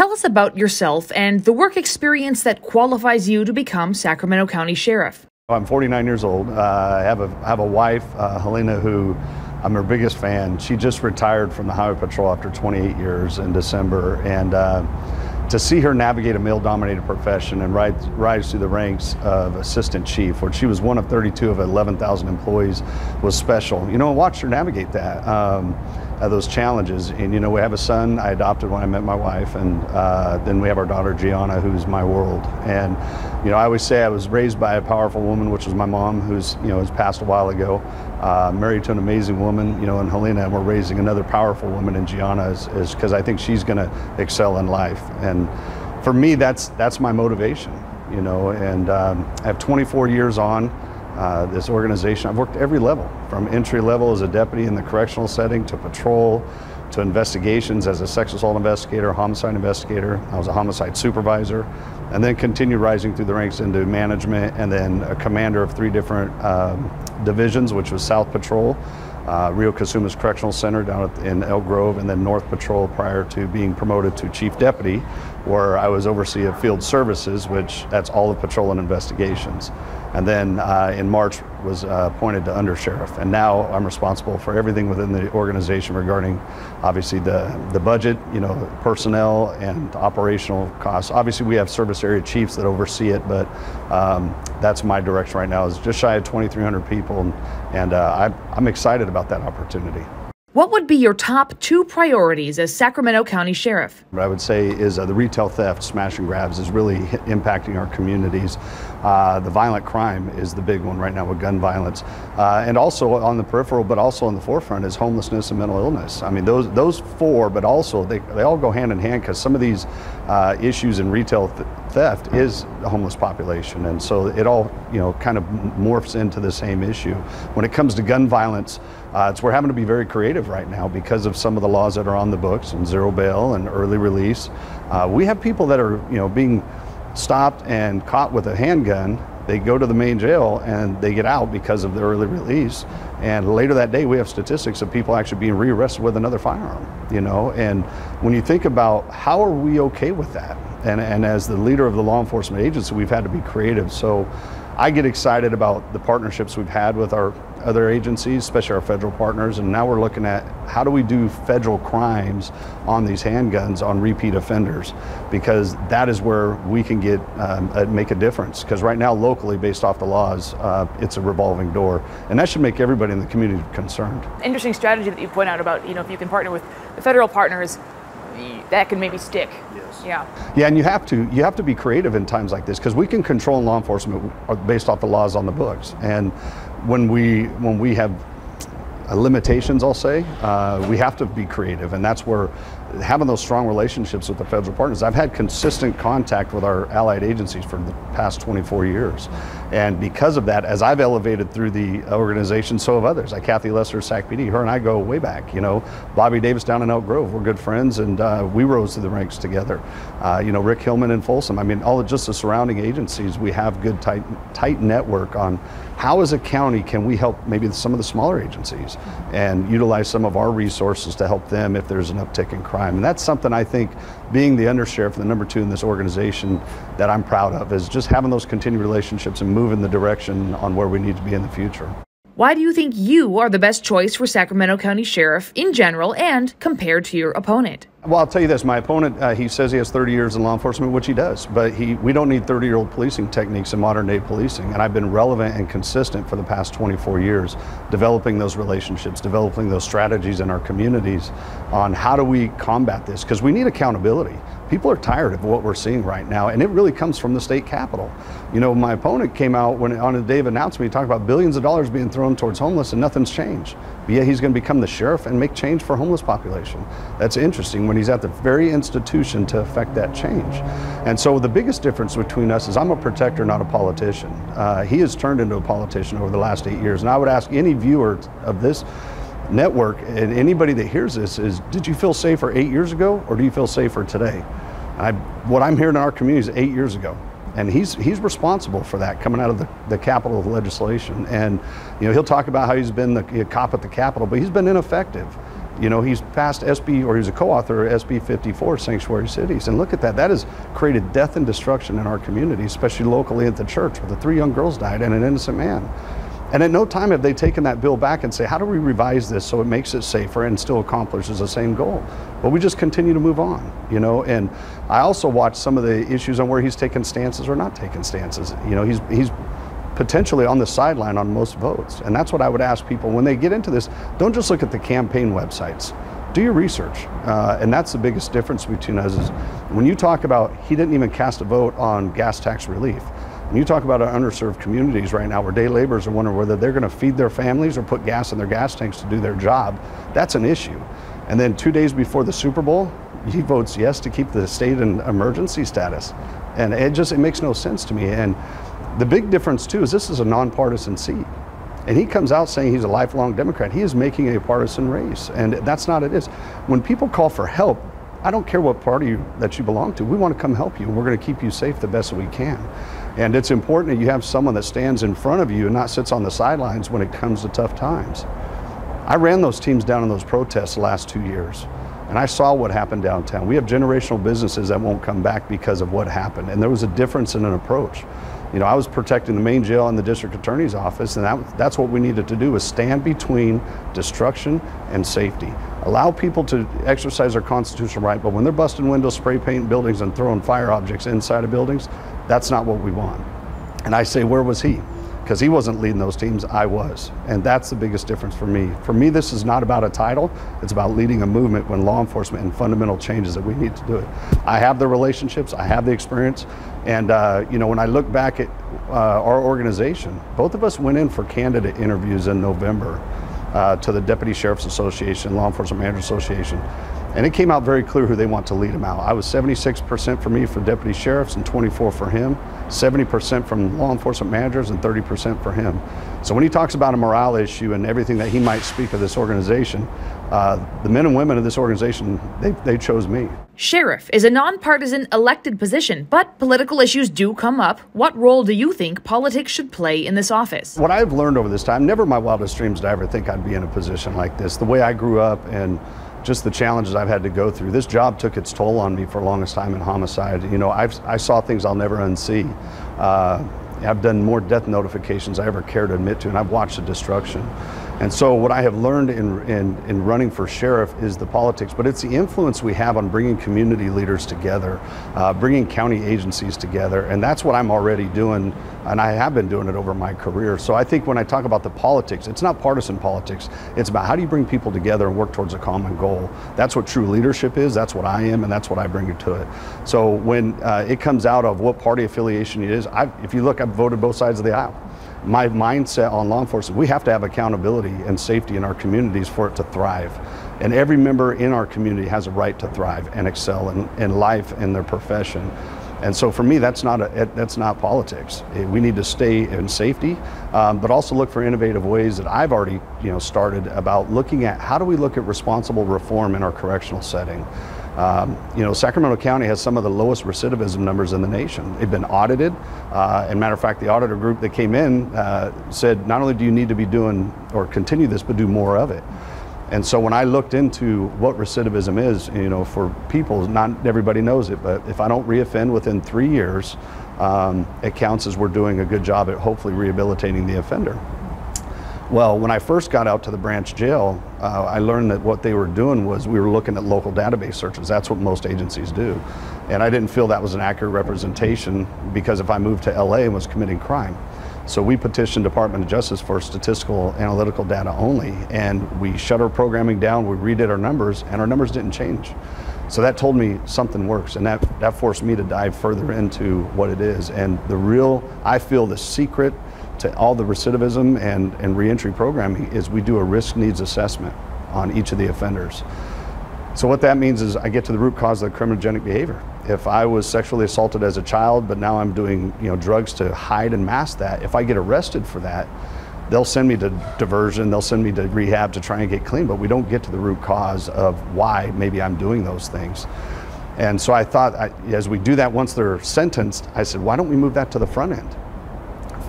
Tell us about yourself and the work experience that qualifies you to become Sacramento County Sheriff. I'm 49 years old. I have a wife, Helena, who I'm her biggest fan. She just retired from the Highway Patrol after 28 years in December, and to see her navigate a male-dominated profession and rise through the ranks of assistant chief, where she was one of 32 of 11,000 employees, was special. You know, watch her navigate that, those challenges. And you know, we have a son I adopted when I met my wife, and then we have our daughter Gianna, who's my world. And you know, I always say I was raised by a powerful woman, which was my mom, who's has passed a while ago. Married to an amazing woman, and Helena, and we're raising another powerful woman in Gianna, is because I think she's going to excel in life. And for me, that's my motivation, and I have 24 years on this organization. I've worked every level, from entry level as a deputy in the correctional setting to patrol, to investigations as a sexual assault investigator, homicide investigator. I was a homicide supervisor, and then continued rising through the ranks into management, and then a commander of 3 different divisions, which was South Patrol, Rio Casumas Correctional Center down in Elk Grove, and then North Patrol prior to being promoted to Chief Deputy, where I was overseer of field services, which that's all the patrol and investigations. And then in March was appointed to under sheriff, and now I'm responsible for everything within the organization regarding obviously the budget, personnel and operational costs. Obviously we have service area chiefs that oversee it, but that's my direction right now, is just shy of 2,300 people, and I'm excited about that opportunity. What would be your top 2 priorities as Sacramento County Sheriff? What I would say is the retail theft, smash and grabs, is really impacting our communities. The violent crime is the big one right now with gun violence. And also on the peripheral, but also on the forefront, is homelessness and mental illness. I mean, those 4, but also they all go hand in hand, because some of these issues in retail theft is the homeless population. And so it all, kind of morphs into the same issue. When it comes to gun violence, we're having to be very creative right now because of some of the laws that are on the books, and zero bail and early release. We have people that are, being stopped and caught with a handgun. They go to the main jail and they get out because of the early release. And later that day, we have statistics of people actually being rearrested with another firearm, And when you think about how are we okay with that? And as the leader of the law enforcement agency, we've had to be creative. So I get excited about the partnerships we've had with our other agencies, especially our federal partners, and now we're looking at how do we do federal crimes on these handguns on repeat offenders, because that is where we can get make a difference. Because right now, locally, based off the laws, it's a revolving door, and that should make everybody in the community concerned. Interesting strategy that you point out about, if you can partner with the federal partners, that can maybe stick. Yes. Yeah, and you have to be creative in times like this, because we can control law enforcement based off the laws on the books. And when we have limitations, I'll say, we have to be creative, and that's where having those strong relationships with the federal partners. I've had consistent contact with our allied agencies for the past 24 years. And because of that, as I've elevated through the organization, so have others. Like Kathy Lester, Sac PD, her and I go way back. Bobby Davis down in Elk Grove, we're good friends, and we rose through the ranks together. Rick Hillman in Folsom. I mean, all of just the surrounding agencies, we have good tight network on how as a county can we help maybe some of the smaller agencies and utilize some of our resources to help them if there's an uptick in crime. And that's something I think, being the undersheriff, the number 2 in this organization, that I'm proud of, is just having those continued relationships and moving the direction on where we need to be in the future. Why do you think you are the best choice for Sacramento County Sheriff in general and compared to your opponent? Well, I'll tell you this, my opponent, he says he has 30 years in law enforcement, which he does, but we don't need 30-year-old policing techniques in modern day policing. And I've been relevant and consistent for the past 24 years, developing those relationships, developing those strategies in our communities on how do we combat this, because we need accountability. People are tired of what we're seeing right now, and it really comes from the state capitol. My opponent came out on the day of announcement, he talked about billions of dollars being thrown towards homeless, and nothing's changed. But yet he's going to become the sheriff and make change for homeless population. That's interesting when he's at the very institution to affect that change. And so the biggest difference between us is I'm a protector, not a politician. He has turned into a politician over the last 8 years. And I would ask any viewer of this network and anybody that hears this is, did you feel safer 8 years ago, or do you feel safer today? What I'm hearing in our community is 8 years ago. And he's responsible for that coming out of the Capitol of legislation. And he'll talk about how he's been the cop at the Capitol, but he's been ineffective. You know, he's passed SB, or he's a co-author of SB 54, Sanctuary Cities. And look at that. That has created death and destruction in our community, especially locally at the church, where the 3 young girls died and an innocent man. And at no time have they taken that bill back and say, how do we revise this so it makes it safer and still accomplishes the same goal? But we just continue to move on, you know. And I also watch some of the issues on where he's taken stances or not taken stances. You know, he's potentially on the sideline on most votes. And that's what I would ask people when they get into this. Don't just look at the campaign websites. Do your research. And that's the biggest difference between us is when you talk about he didn't even cast a vote on gas tax relief. When you talk about our underserved communities right now where day laborers are wondering whether they're going to feed their families or put gas in their gas tanks to do their job, that's an issue. And then 2 days before the Super Bowl, he votes yes to keep the state in emergency status. And it makes no sense to me. And the big difference too is this is a nonpartisan seat. And he comes out saying he's a lifelong Democrat. He is making a partisan race, and that's not it is. When people call for help, I don't care what party that you belong to, we want to come help you. We're going to keep you safe the best that we can. And it's important that you have someone that stands in front of you and not sits on the sidelines when it comes to tough times. I ran those teams down in those protests the last 2 years, and I saw what happened downtown. We have generational businesses that won't come back because of what happened, and there was a difference in an approach. You know, I was protecting the main jail and the district attorney's office, and that's what we needed to do, is stand between destruction and safety. Allow people to exercise their constitutional right, but when they're busting windows, spray painting buildings, and throwing fire objects inside of buildings, that's not what we want. And I say, where was he? Because he wasn't leading those teams, I was. And that's the biggest difference for me. For me, this is not about a title, it's about leading a movement when law enforcement and fundamental changes that we need to do it. I have the relationships, I have the experience, and you know, when I look back at our organization, both of us went in for candidate interviews in November to the Deputy Sheriff's Association, Law Enforcement Manager Association. And it came out very clear who they want to lead them out. I was 76% for me for deputy sheriffs and 24% for him, 70% from law enforcement managers and 30% for him. So when he talks about a morale issue and everything that he might speak of this organization, the men and women of this organization, they chose me. Sheriff is a nonpartisan elected position, but political issues do come up. What role do you think politics should play in this office? What I've learned over this time, never in my wildest dreams did I ever think I'd be in a position like this. The way I grew up and just the challenges I've had to go through. This job took its toll on me for the longest time in homicide. You know, I saw things I'll never unsee. I've done more death notifications I ever care to admit to, and I've watched the destruction. And so what I have learned in running for sheriff is the politics, but it's the influence we have on bringing community leaders together, bringing county agencies together, and that's what I'm already doing, and I have been doing it over my career. So I think when I talk about the politics, it's not partisan politics, it's about how do you bring people together and work towards a common goal. That's what true leadership is, that's what I am, and that's what I bring to it. So when it comes out of what party affiliation it is, if you look, I've voted both sides of the aisle. My mindset on law enforcement, we have to have accountability and safety in our communities for it to thrive. And every member in our community has a right to thrive and excel in life and their profession. And so for me, that's not politics. We need to stay in safety, but also look for innovative ways that I've already started about looking at how do we look at responsible reform in our correctional setting. Sacramento County has some of the lowest recidivism numbers in the nation. They've been audited, and matter of fact, the auditor group that came in said not only do you need to be doing or continue this, but do more of it. And so when I looked into what recidivism is, for people, not everybody knows it, but if I don't reoffend within 3 years, it counts as we're doing a good job at hopefully rehabilitating the offender. Well, when I first got out to the branch jail, I learned that what they were doing was we were looking at local database searches. That's what most agencies do. And I didn't feel that was an accurate representation because if I moved to LA and was committing crime. So we petitioned Department of Justice for statistical analytical data only, and we shut our programming down, we redid our numbers, and our numbers didn't change. So that told me something works, and that forced me to dive further into what it is. And I feel the secret to all the recidivism and reentry programming is we do a risk needs assessment on each of the offenders. So what that means is I get to the root cause of the criminogenic behavior. If I was sexually assaulted as a child, but now I'm doing drugs to hide and mask that, if I get arrested for that, they'll send me to diversion, they'll send me to rehab to try and get clean, but we don't get to the root cause of why maybe I'm doing those things. And so I thought, as we do that once they're sentenced, I said, why don't we move that to the front end?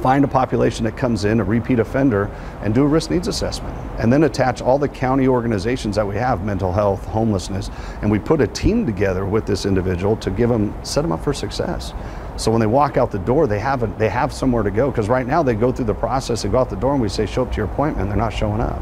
find a population that comes in, a repeat offender, and do a risk needs assessment. And then attach all the county organizations that we have, mental health, homelessness, and we put a team together with this individual to set them up for success. So when they walk out the door, they have somewhere to go, because right now they go through the process, they go out the door and we say, show up to your appointment, and they're not showing up.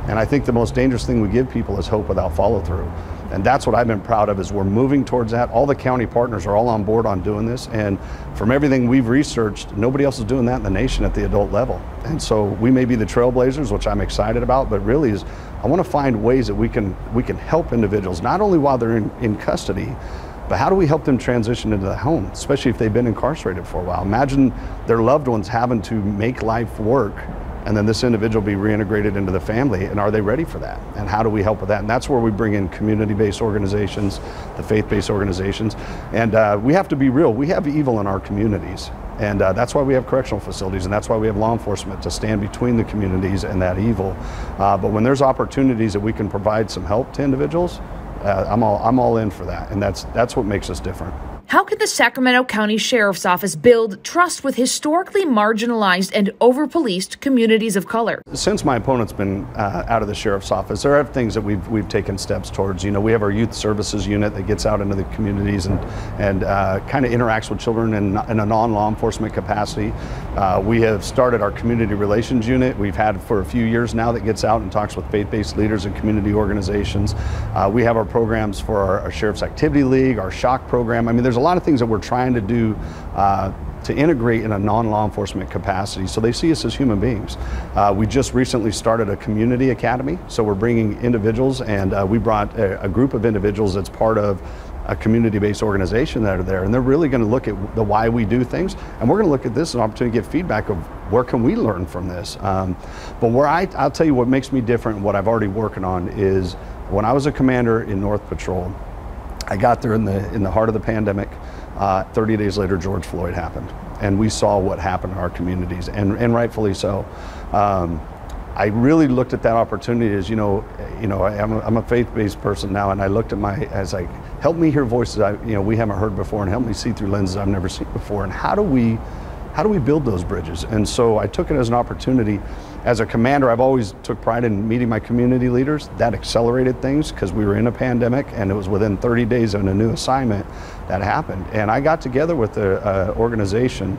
And I think the most dangerous thing we give people is hope without follow through. And that's what I've been proud of, is we're moving towards that. All the county partners are all on board on doing this. And from everything we've researched, nobody else is doing that in the nation at the adult level. And so we may be the trailblazers, which I'm excited about, but really I want to find ways that we can help individuals, not only while they're in custody, but how do we help them transition into the home, especially if they've been incarcerated for a while? Imagine their loved ones having to make life work, and then this individual be reintegrated into the family, and are they ready for that? And how do we help with that? And that's where we bring in community-based organizations, the faith-based organizations, and we have to be real. We have evil in our communities, and that's why we have correctional facilities, and that's why we have law enforcement to stand between the communities and that evil. But when there's opportunities that we can provide some help to individuals, I'm all in for that, and that's what makes us different. How can the Sacramento County Sheriff's Office build trust with historically marginalized and over-policed communities of color? Since my opponent's been out of the Sheriff's Office, there are things that we've taken steps towards. You know, we have our youth services unit that gets out into the communities and kind of interacts with children in a non-law enforcement capacity. We have started our community relations unit. We've had for a few years now that gets out and talks with faith-based leaders and community organizations. We have our programs for our Sheriff's Activity League, our SHOCK program. I mean, there's a lot of things that we're trying to do to integrate in a non-law enforcement capacity so they see us as human beings. We just recently started a community academy, so we're bringing individuals, and we brought a group of individuals that's part of a community-based organization that are there, and they're really going to look at the why we do things, and we're going to look at this as an opportunity to get feedback of where can we learn from this. But where I'll tell you what makes me different and what I've already working on is when I was a commander in North Patrol, I got there in the heart of the pandemic. 30 days later, George Floyd happened, and we saw what happened in our communities, and rightfully so. I really looked at that opportunity as, I'm a faith-based person now, and I looked at as like, help me hear voices we haven't heard before, and help me see through lenses I've never seen before, and how do we build those bridges? And so I took it as an opportunity. As a commander, I've always took pride in meeting my community leaders. That accelerated things because we were in a pandemic, and it was within 30 days of a new assignment that happened. And I got together with the organization,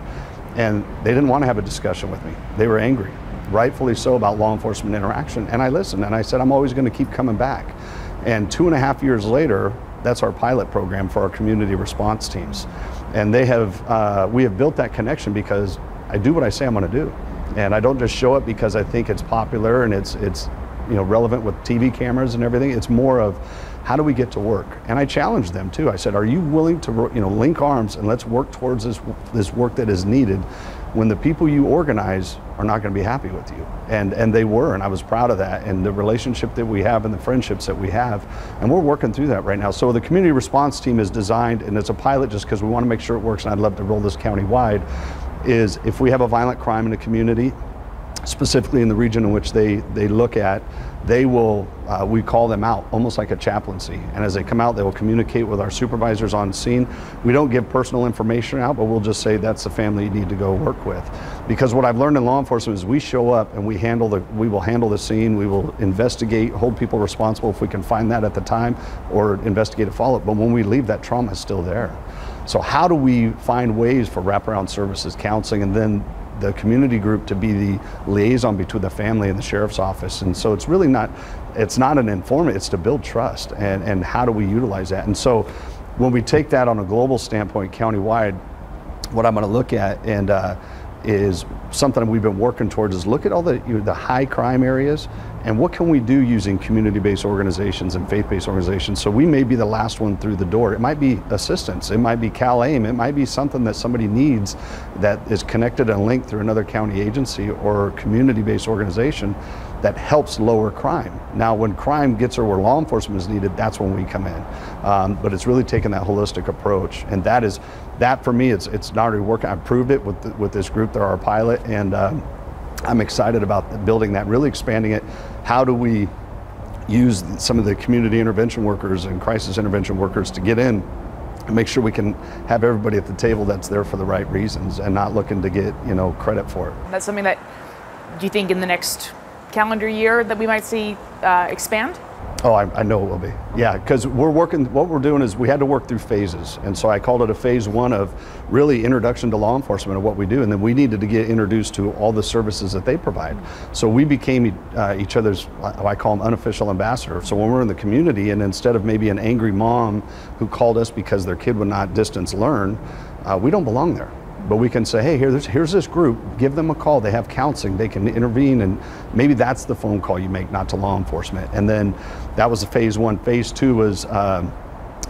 and they didn't want to have a discussion with me. They were angry, rightfully so, about law enforcement interaction. And I listened, and I said, I'm always going to keep coming back. And 2.5 years later, that's our pilot program for our community response teams. And we have built that connection because I do what I say I'm going to do. And I don't just show up because I think it's popular and it's relevant with TV cameras and everything. It's more of, how do we get to work? And I challenged them too. I said, are you willing to link arms and let's work towards this work that is needed when the people you organize are not going to be happy with you? And they were, and I was proud of that, and the relationship that we have and the friendships that we have, and we're working through that right now. So the community response team is designed, and it's a pilot just because we want to make sure it works, and I'd love to roll this county-wide, is if we have a violent crime in the community, specifically in the region in which they look at, they will, we call them out, almost like a chaplaincy. And as they come out, they will communicate with our supervisors on scene. We don't give personal information out, but we'll just say that's the family you need to go work with. Because what I've learned in law enforcement is we show up and we will handle the scene, we will investigate, hold people responsible if we can find that at the time, or investigate a follow-up. But when we leave, that trauma is still there. So how do we find ways for wraparound services, counseling, and then the community group to be the liaison between the family and the sheriff's office? And so it's really not an informant, it's to build trust, and how do we utilize that? And so when we take that on a global standpoint, countywide, what I'm going to look at is something we've been working towards is look at all the high crime areas and what can we do using community-based organizations and faith-based organizations. So we may be the last one through the door. It might be assistance, it might be CalAIM, it might be something that somebody needs that is connected and linked through another county agency or community-based organization that helps lower crime. Now when crime gets or where law enforcement is needed, that's when we come in. But it's really taking that holistic approach, and that for me, it's not already working. I've proved it with this group. They're our pilot, and I'm excited about building that, really expanding it. How do we use some of the community intervention workers and crisis intervention workers to get in make sure we can have everybody at the table that's there for the right reasons and not looking to get, credit for it. That's something that, do you think in the next calendar year that we might see expand? Oh, I know it will be. Yeah, because what we're doing is we had to work through phases. And so I called it a phase 1 of really introduction to law enforcement of what we do. And then we needed to get introduced to all the services that they provide. So we became each other's, I call them unofficial ambassadors. So when we're in the community, and instead of maybe an angry mom who called us because their kid would not distance learn, we don't belong there. But we can say, hey, here's this group, give them a call, they have counseling, they can intervene, and maybe that's the phone call you make, not to law enforcement. And then that was the phase 1. Phase 2 was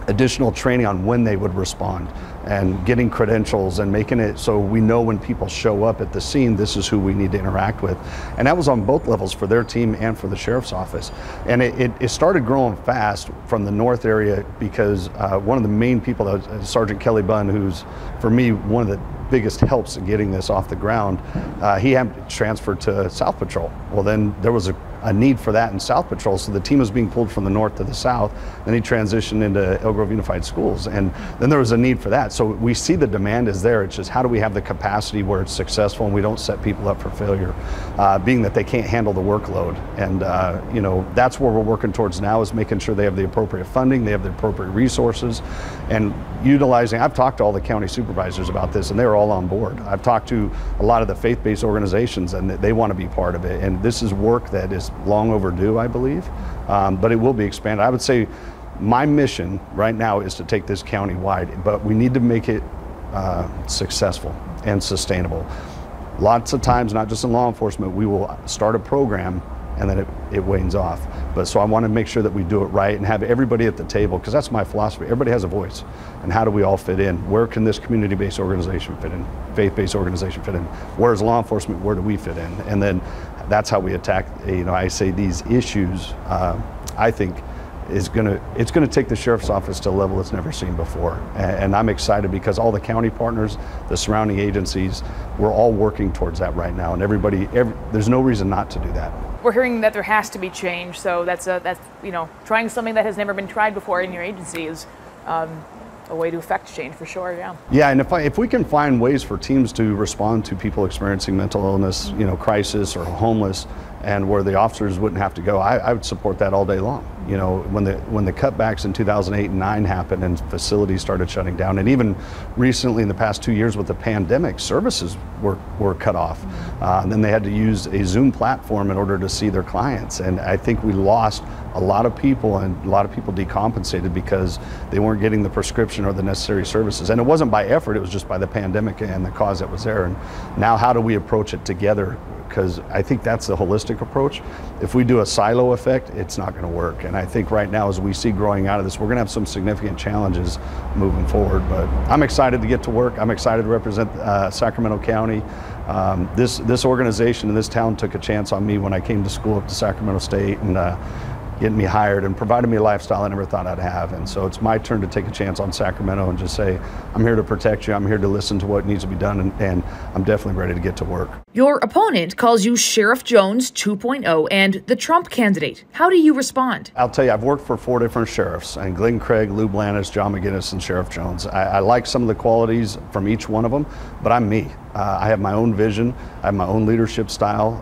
additional training on when they would respond and getting credentials and making it so we know when people show up at the scene, this is who we need to interact with. And that was on both levels for their team and for the sheriff's office. And it started growing fast from the north area because one of the main people, Sergeant Kelly Bunn, who's for me one of the biggest helps in getting this off the ground, he had transferred to South Patrol. Well, then there was a need for that in South Patrol, so the team was being pulled from the north to the south. Then he transitioned into Elk Grove Unified Schools, and then there was a need for that. So we see the demand is there. It's just how do we have the capacity where it's successful and we don't set people up for failure, being that they can't handle the workload. And that's where we're working towards now, is making sure they have the appropriate funding, they have the appropriate resources, and utilizing. I've talked to all the county supervisors about this, and they're all on board. I've talked to a lot of the faith-based organizations, and they want to be part of it. And this is work that is long overdue, I believe, but it will be expanded. I would say my mission right now is to take this county-wide, but we need to make it successful and sustainable. Lots of times, not just in law enforcement, we will start a program and then it wanes off. But so I want to make sure that we do it right and have everybody at the table, because that's my philosophy. Everybody has a voice. And how do we all fit in? Where can this community-based organization fit in? Faith-based organization fit in? Where's law enforcement? Where do we fit in? And then that's how we attack, I say these issues, I think it's gonna take the sheriff's office to a level it's never seen before. And I'm excited because all the county partners, the surrounding agencies, we're all working towards that right now. And there's no reason not to do that. We're hearing that there has to be change, so that's trying something that has never been tried before in your agency is a way to affect change for sure. Yeah, and if we can find ways for teams to respond to people experiencing mental illness, crisis or homeless, and where the officers wouldn't have to go, I would support that all day long. When the cutbacks in 2008 and 2009 happened and facilities started shutting down, and even recently in the past 2 years with the pandemic, services were cut off. And then they had to use a Zoom platform in order to see their clients. And I think we lost a lot of people, and a lot of people decompensated because they weren't getting the prescription or the necessary services. And it wasn't by effort, it was just by the pandemic and the cause that was there. And now how do we approach it together? Because I think that's the holistic approach. If we do a silo effect, it's not going to work. And I think right now, as we see growing out of this, we're going to have some significant challenges moving forward. But I'm excited to get to work. I'm excited to represent Sacramento County. This organization in this town took a chance on me when I came to school up to Sacramento State, and getting me hired and provided me a lifestyle I never thought I'd have. And so it's my turn to take a chance on Sacramento and just say, I'm here to protect you, I'm here to listen to what needs to be done, and I'm definitely ready to get to work. Your opponent calls you Sheriff Jones 2.0 and the Trump candidate. How do you respond? I'll tell you, I've worked for 4 different sheriffs, and Glenn Craig, Lou Blanis, John McGinnis, and Sheriff Jones. I like some of the qualities from each one of them, but I'm me. I have my own vision, I have my own leadership style,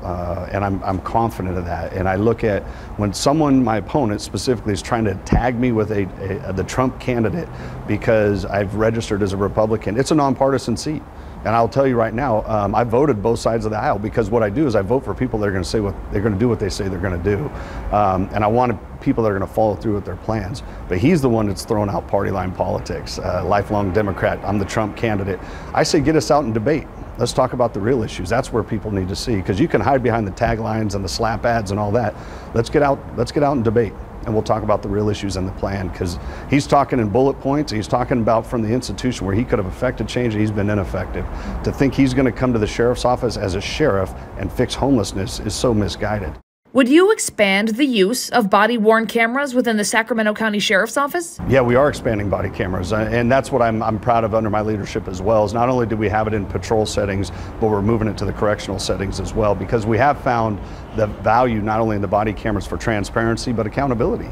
and I'm confident of that. And I look at when someone, my opponent specifically, is trying to tag me with the Trump candidate because I've registered as a Republican. It's a nonpartisan seat. And I'll tell you right now, I voted both sides of the aisle because what I do is I vote for people that are going to say what they're going to do, what they say they're going to do. And I want people that are going to follow through with their plans. But he's the one that's thrown out party line politics, lifelong Democrat. I'm the Trump candidate. I say get us out and debate. Let's talk about the real issues. That's where people need to see, because you can hide behind the taglines and the slap ads and all that. Let's get out and debate. And we'll talk about the real issues and the plan, because he's talking in bullet points. He's talking about from the institution where he could have affected change and he's been ineffective. To think he's going to come to the sheriff's office as a sheriff and fix homelessness is so misguided. Would you expand the use of body-worn cameras within the Sacramento County Sheriff's Office? Yeah, we are expanding body cameras, and that's what I'm proud of under my leadership as well, is not only do we have it in patrol settings, but we're moving it to the correctional settings as well, because we have found the value not only in the body cameras for transparency, but accountability.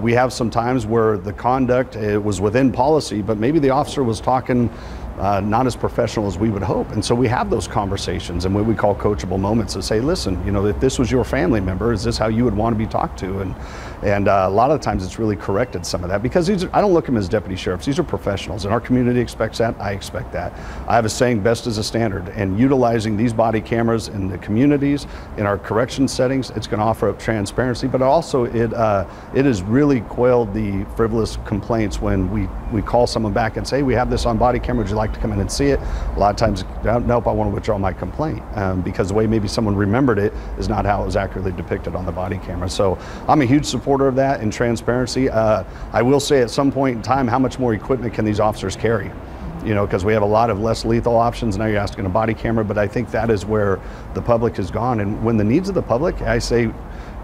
We have some times where the conduct was within policy, but maybe the officer was talking not as professional as we would hope. And so we have those conversations and what we call coachable moments to say, listen, you know, if this was your family member, is this how you would want to be talked to? And a lot of the times it's really corrected some of that, because I don't look at them as deputy sheriffs. These are professionals, and our community expects that. I expect that. I have a saying, best is a standard, and utilizing these body cameras in the communities, in our correction settings, it's going to offer up transparency, but also it has really quelled the frivolous complaints when we call someone back and say, hey, we have this on body camera, would you like to come in and see it? A lot of times, nope, I want to withdraw my complaint, because the way maybe someone remembered it is not how it was accurately depicted on the body camera. So I'm a huge supporter of that and transparency. I will say at some point in time, how much more equipment can these officers carry? You know, because we have a lot of less lethal options. Now you're asking a body camera, but I think that is where the public has gone. And when the needs of the public, I say, you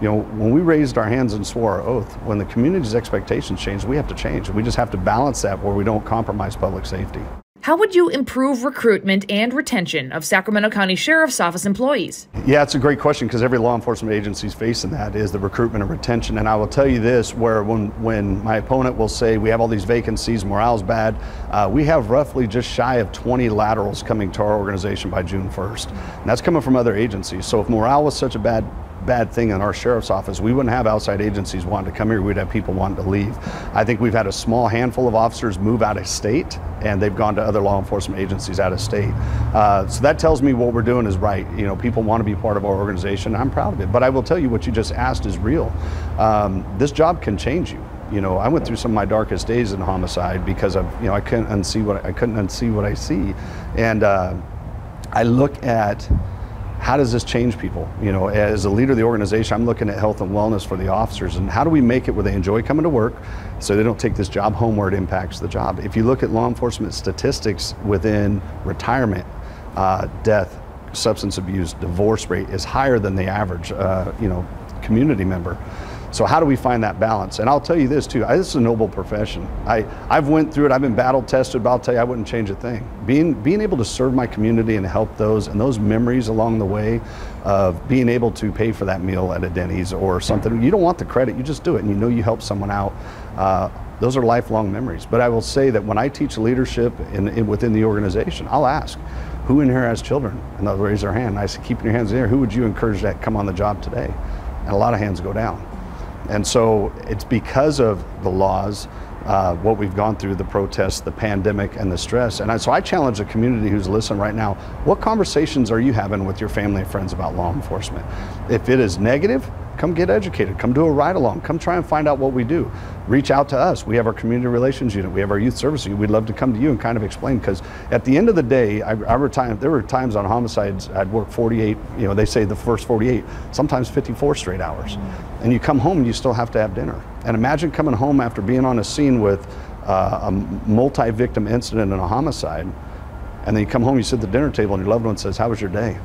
know, when we raised our hands and swore our oath, when the community's expectations change, we have to change. We just have to balance that where we don't compromise public safety. How would you improve recruitment and retention of Sacramento County Sheriff's Office employees? Yeah, it's a great question, because every law enforcement agency is facing that, is the recruitment and retention. And I will tell you this, where when my opponent will say we have all these vacancies, morale's bad, we have roughly just shy of 20 laterals coming to our organization by June 1st. And that's coming from other agencies. So if morale was such a bad thing in our sheriff's office, we wouldn't have outside agencies wanting to come here. We'd have people wanting to leave. I think we've had a small handful of officers move out of state, and they've gone to other law enforcement agencies out of state. So that tells me what we're doing is right. You know, people want to be part of our organization. I'm proud of it. But I will tell you, what you just asked is real. This job can change you. You know, I went through some of my darkest days in homicide because of, you know, I couldn't unsee what I see. And I look at, how does this change people? You know, as a leader of the organization, I'm looking at health and wellness for the officers, and how do we make it where they enjoy coming to work so they don't take this job home where it impacts the job. If you look at law enforcement statistics within retirement, death, substance abuse, divorce rate is higher than the average, you know, community member. So how do we find that balance? And I'll tell you this too, this is a noble profession. I've went through it, I've been battle tested, but I'll tell you, I wouldn't change a thing. Being able to serve my community and help those, and those memories along the way of being able to pay for that meal at a Denny's or something, you don't want the credit, you just do it, and you know you help someone out. Those are lifelong memories. But I will say that when I teach leadership within the organization, I'll ask, who in here has children? And they'll raise their hand. And I say, keep your hands in the air. Who would you encourage to come on the job today? And a lot of hands go down. And so it's because of the laws, what we've gone through, the protests, the pandemic, and the stress. And so I challenge the community who's listening right now, what conversations are you having with your family and friends about law enforcement? If it is negative, come get educated, come do a ride along, come try and find out what we do. Reach out to us. We have our community relations unit, we have our youth service unit. We'd love to come to you and kind of explain, because at the end of the day, there were times on homicides I'd work 48, you know, they say the first 48, sometimes 54 straight hours. And you come home and you still have to have dinner. And imagine coming home after being on a scene with a multi-victim incident and a homicide, and then you come home, you sit at the dinner table, and your loved one says, how was your day?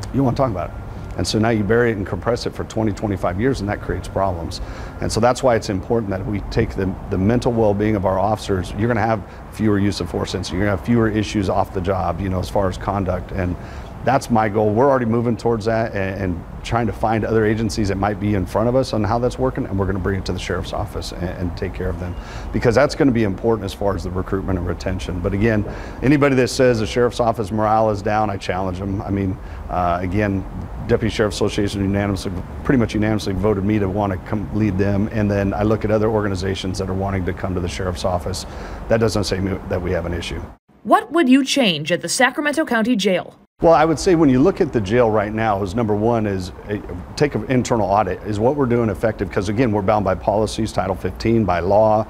You don't want to talk about it. And so now you bury it and compress it for 20, 25 years, and that creates problems. And so that's why it's important that we take the mental well-being of our officers. You're going to have fewer use of force incidents. You're going to have fewer issues off the job, you know, as far as conduct. And that's my goal. We're already moving towards that and trying to find other agencies that might be in front of us on how that's working, and we're going to bring it to the sheriff's office and take care of them, because that's going to be important as far as the recruitment and retention. But again, anybody that says the sheriff's office morale is down, I challenge them. I mean, again, Deputy Sheriff Association pretty much unanimously voted me to want to come lead them, and then I look at other organizations that are wanting to come to the sheriff's office. That doesn't say that we have an issue. What would you change at the Sacramento County Jail? Well, I would say when you look at the jail right now, is number one is take an internal audit. Is what we're doing effective? Because again, we're bound by policies, Title 15, by law,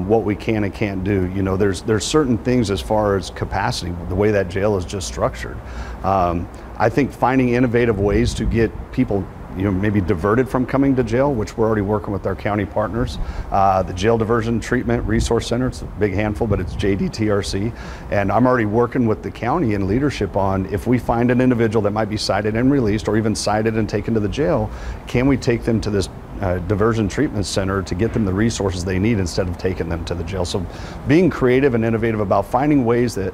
what we can and can't do. You know, there's certain things as far as capacity, the way that jail is just structured. I think finding innovative ways to get people maybe diverted from coming to jail, which we're already working with our county partners. The Jail Diversion Treatment Resource Center, it's a big handful, but it's JDTRC. And I'm already working with the county and leadership on, if we find an individual that might be cited and released, or even cited and taken to the jail, can we take them to this diversion treatment center to get them the resources they need instead of taking them to the jail. So being creative and innovative about finding ways that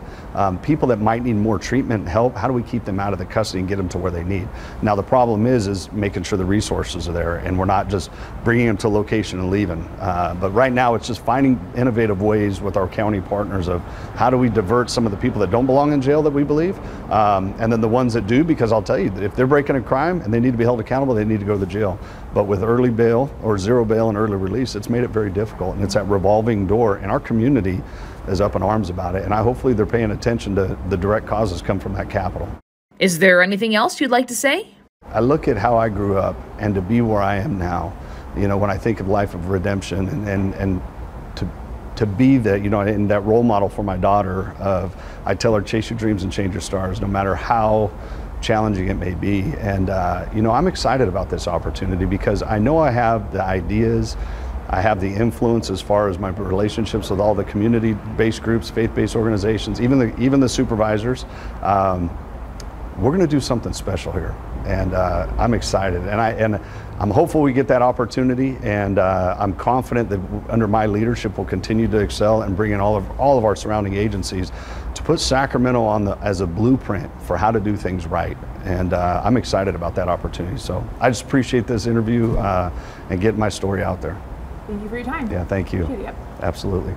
people that might need more treatment and help, how do we keep them out of the custody and get them to where they need? Now the problem is making sure the resources are there, and we're not just bringing them to a location and leaving. But right now it's just finding innovative ways with our county partners of how do we divert some of the people that don't belong in jail that we believe, and then the ones that do, because I'll tell you, if they're breaking a crime and they need to be held accountable, they need to go to the jail. But with early bail or zero bail and early release, it's made it very difficult, and it's that revolving door, and our community is up in arms about it, and hopefully they're paying attention to the direct causes come from that capital. Is there anything else you'd like to say? I look at how I grew up, and to be where I am now, when I think of life of redemption and to be that, in that role model for my daughter of, I tell her, chase your dreams and change your stars, no matter how challenging it may be. And I'm excited about this opportunity because I know I have the ideas, I have the influence as far as my relationships with all the community-based groups, faith-based organizations, even the supervisors. We're going to do something special here, and I'm excited, and I'm hopeful we get that opportunity, and I'm confident that under my leadership we'll continue to excel and bring in all of our surrounding agencies to put Sacramento as a blueprint for how to do things right, and I'm excited about that opportunity. So I just appreciate this interview and getting my story out there. Thank you for your time. Yeah, thank you. Yep. Absolutely.